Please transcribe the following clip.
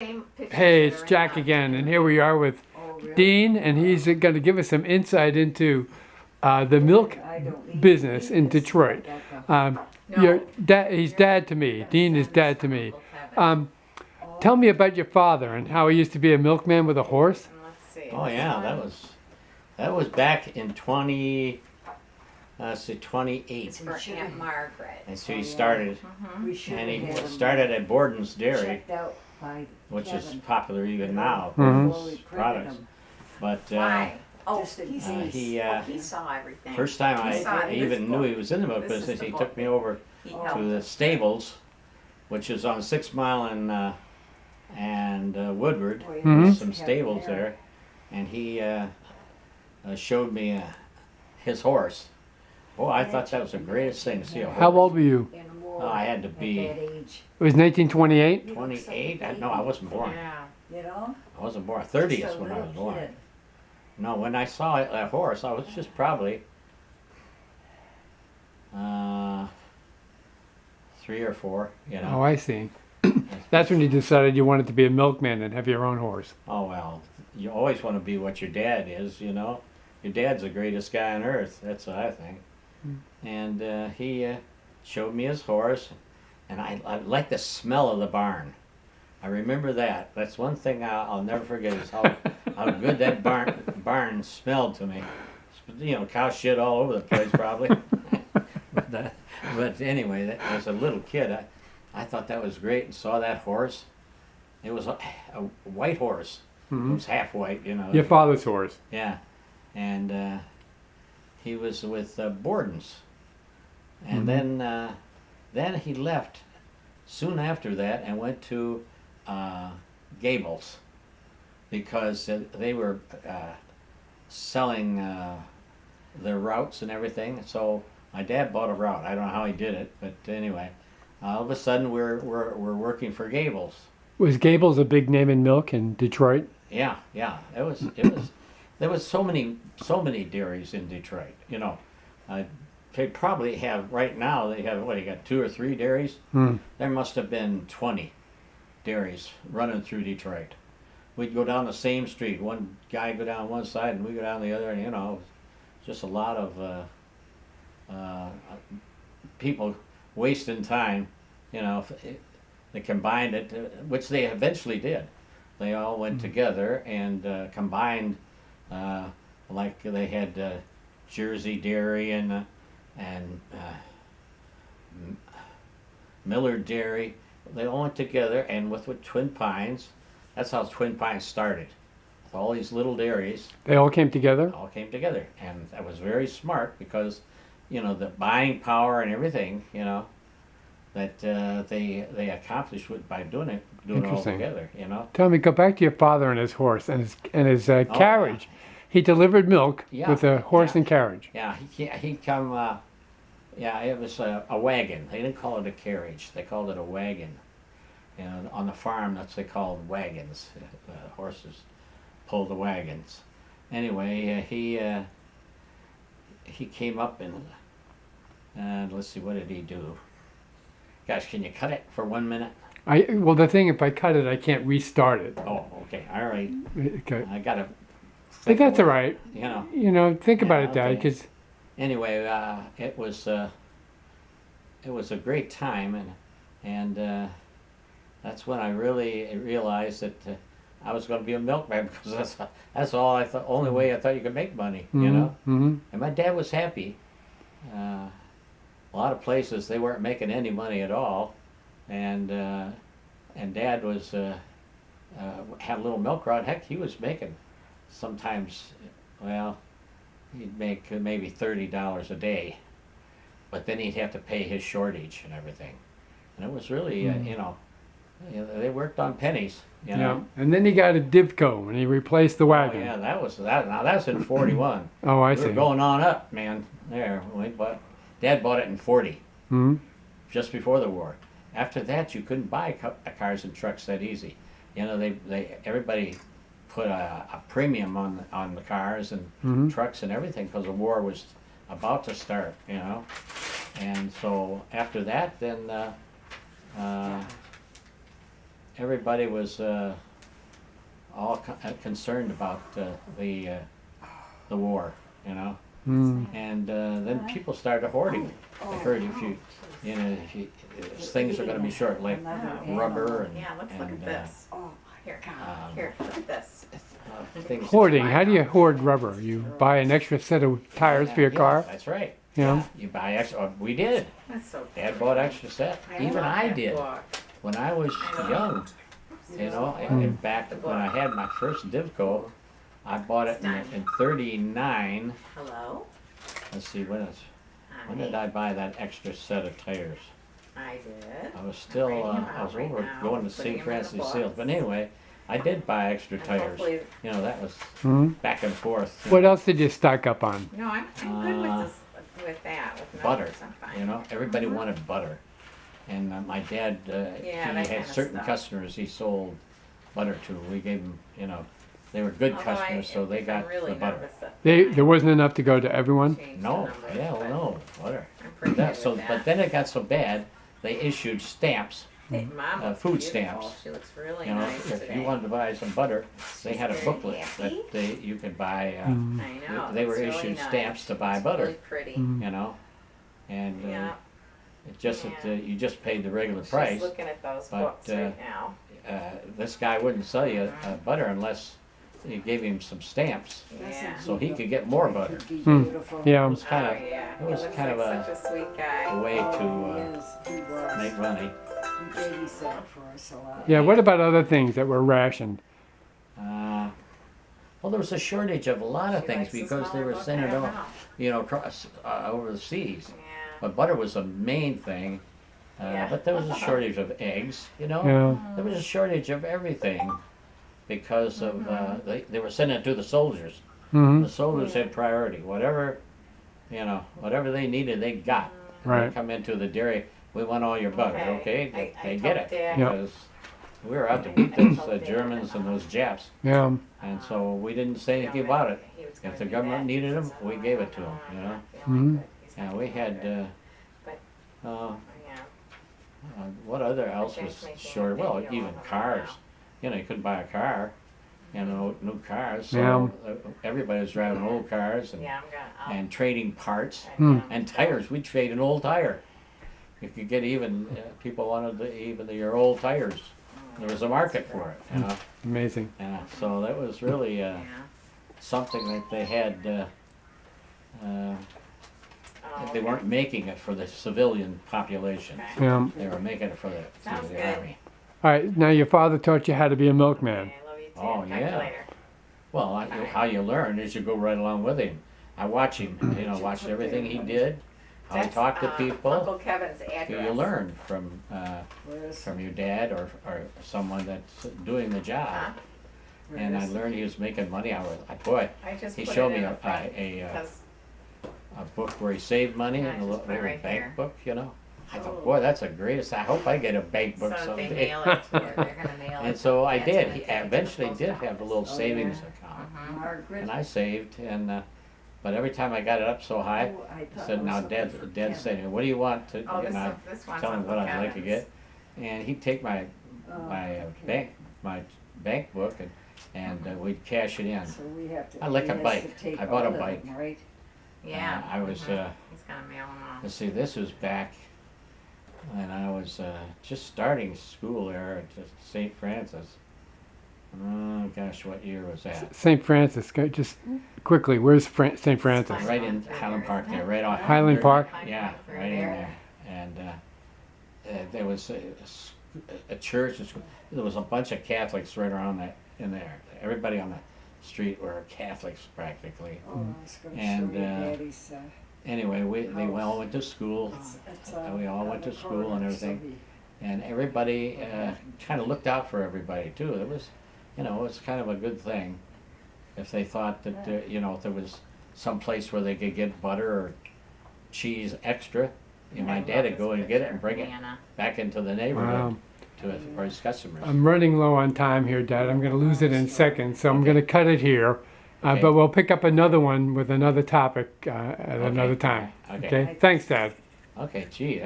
Hey, it's Jack again, and here we are with Dean, and he's going to give us some insight into the milk business in Detroit. Your dad, he's dad to me. Dean is dad to me. Tell me about your father and how he used to be a milkman with a horse. Oh yeah, that was back in 28. It's for Aunt Margaret. And so he started, and he started at Borden's Dairy, which is popular even now, Borden's products. But Why? Oh, he he saw everything. first time He saw I it. even knew he was in the milk This is business, the he book. took me over He to helped the us. stables, which is on 6 Mile and Woodward. Mhm. There's some stables there, and he showed me his horse. Oh, I thought that was the greatest thing to see a horse. How old were you? Oh, I had to be It was 1928. 28. No, I wasn't born. Yeah. You know? I wasn't born. 30 is when I was born. No, when I saw that horse, I was just probably 3 or 4. You Oh, know. I see. That's when you decided you wanted to be a milkman and have your own horse. Oh well, you always want to be what your dad is. You know, your dad's the greatest guy on earth. That's what I think. And he showed me his horse, and I like the smell of the barn. I remember that. That's one thing I'll never forget is how good that barn smelled to me. You know, cow shit all over the place probably. but anyway, as a little kid, I thought that was great and saw that horse. It was a white horse. It was half white, you know. Your father's horse. Yeah, and he was with Borden's, and then he left soon after that and went to Gables because they were selling their routes and everything. So my dad bought a route. I don't know how he did it, but anyway, all of a sudden we're working for Gables. Was Gables a big name in milk in Detroit? Yeah. It was. There was so many dairies in Detroit. You know, they probably have right now. They have what? You got 2 or 3 dairies. There must have been 20 dairies running through Detroit. We'd go down the same street. One guy go down one side, and we go down the other. And you know, just a lot of people wasting time. You know, they combined it, which they eventually did. They all went together and combined, like they had Jersey Dairy and Miller Dairy. They all went together, and with Twin Pines, that's how Twin Pines started. With all these little dairies, They all came together? all came together, and that was very smart because, you know, the buying power and everything, you know, that they accomplished by doing it all Interesting. together, you know. Tell me, go back to your father and his horse and his carriage. He delivered milk Yeah, with a horse yeah. and carriage. Yeah, he'd come. Yeah, it was a wagon. They didn't call it a carriage. They called it a wagon. And on the farm, that's what they called wagons. Horses pulled the wagons. Anyway, he came up and let's see, what did he do? Gosh, can you cut it for 1 minute? Well, the thing, if I cut it, I can't restart it. Oh, okay, all right. Okay. I gotta. But that's all right. You know. You know, think about Yeah, it, Dad, okay. because Anyway, it was a great time, and that's when I really realized that I was going to be a milkman because that's all I thought. Only way I thought you could make money, you know. And my dad was happy. A lot of places they weren't making any money at all, and Dad was had a little milk rod. Heck, he was making sometimes. Well, he'd make maybe $30 a day, but then he'd have to pay his shortage and everything, and it was really you know, they worked on pennies, you know. And then he got a Divco and he replaced the Oh wagon. yeah, that was that. Now that's in 41. Oh, I We see. were going on up, man. There, Dad bought it in 40, just before the war. After that, you couldn't buy cars and trucks that easy. You know, everybody put a premium on the cars and trucks and everything because the war was about to start, you know. And so after that, then everybody was concerned about the war, you know. And then people started hoarding. I heard if things are going to be short, like rubber and Yeah, let's look at this. Here, here, look at this. things. Hoarding. How do you hoard rubber? You buy an extra set of tires for your car? That's right. You know? You buy extra. We did. That's so Dad bought extra set. Even I did. When I was young, you know, and back when I had my first Divco, I bought it in 39. Hello? Let's see, when did I buy that extra set of tires? I did. I was still, I was over going to St. Francis Sales. But anyway, I did buy extra tires. You know, that was back and forth. What else did you stock up on? No, I'm good with this, with that, with Butter, numbers, I'm fine. you know, everybody wanted butter. And my dad, Yeah, he that had kinda certain stuff. customers he sold butter to. We gave them, you know, they were good Although customers, so they if got I'm really the butter. nervous that There wasn't enough to go to everyone? change the No, numbers, yeah, well, but no, butter. I'm pretty That, good so, with that. but then it got so bad, they issued stamps. Hey, Mom looks food beautiful. stamps. She looks really You know, nice if today. you wanted to buy some butter, they had a very booklet happy. that you could buy. I know. They were it's really issued nice. stamps to buy It's butter. Really pretty. You know, and Yeah. it just Yeah. that you just paid the regular She's price. looking at those but, books right now. This guy wouldn't sell you butter unless you gave him some stamps, Yeah. so he could get more butter. Yeah. It was kind Oh, of yeah. it was he looks kind of like such a sweet guy. a way to He was. make money. He babysat for us a lot. Yeah, what about other things that were rationed? Well, there was a shortage of a lot of She things likes the because they smaller were book. sending I don't them, know. you know, across over the seas. Yeah. But butter was the main thing. Yeah. But there was a shortage of eggs, you know. Yeah. There was a shortage of everything because of they were sending it to the soldiers. Hmm. The soldiers had priority. Whatever, you know, whatever they needed, they got. And Right. They come into the dairy. We want all your butter, okay? They get it Yeah. because we were out to beat those Germans and those Japs, Yeah. and so we didn't say anything about it. If the government needed them, we gave it to them, you know. Mhm. And we had. Yeah. What other else was short? Well, even cars. You know, you couldn't buy a car. You know, new cars. So everybody was driving old cars and, Yeah, I'm gonna. and trading parts Hmm. and tires. We'd trade an old tire. You could get even. People wanted your old tires. There was a market for it. You know. Amazing. Yeah. So that was really Yeah. something that they had. They weren't making it for the civilian population. Okay. Yeah. They were making it for the Sounds good. army. All right, now your father taught you how to be a milkman. Okay, I love you too. Oh, Talk to you yeah. later. Well, how you learn is you go right along with him. I watch him, you know, watch everything he did, how he That's, talked to people. Uncle Kevin's address. You learn from Where's, your dad or someone that's doing the job. Huh? And I learned he was making money. Boy, I just he put showed it me in the front a because book where he saved money Yeah, in a just little put it right bank here. book, you know. I thought, boy, that's the greatest. I hope I get a bank book so they someday. mail it to you. They're gonna mail it. And so I Dad's did. gonna He take it to the eventually post did office. have a little savings account. Margaret? And I saved, but every time I got it up so high, Oh, I I thought said, it now was Dad, something for Dad's Kevin. saying, what do you want to, Oh, and I this one's tell him Uncle what I'd like to Kevin's. get. And he'd take my Okay. bank book and we'd cash it in. So we have to. I like he a has bike. to take I bought a all of bike. them, right? Yeah. I was, He's gonna mail them off. let's see, this was back when I was just starting school there at St. Francis. Oh gosh, what year was that? St. Francis, just quickly, where's St. Francis? Right in Highland Park there, right off. Highland Park? Yeah, right in there. And there was a church. There was a bunch of Catholics right around that in there. Everybody on the street were Catholics practically. Oh, I was gonna And, show you Daddy's, Anyway, they all went to school, it's, we all on went the to school and corner, so everything. And everybody kind of looked out for everybody too. It was, you know, it's kind of a good thing if they thought that you know, if there was some place where they could get butter or cheese extra, my dad would go and get it and bring it Nana. back into the neighborhood Wow. for his customers. I'm running low on time here, Dad. I'm going to lose it in seconds, so I'm going to cut it here. Okay. But we'll pick up another one with another topic at another time. Okay. Okay? Thanks, Dad. Okay, gee,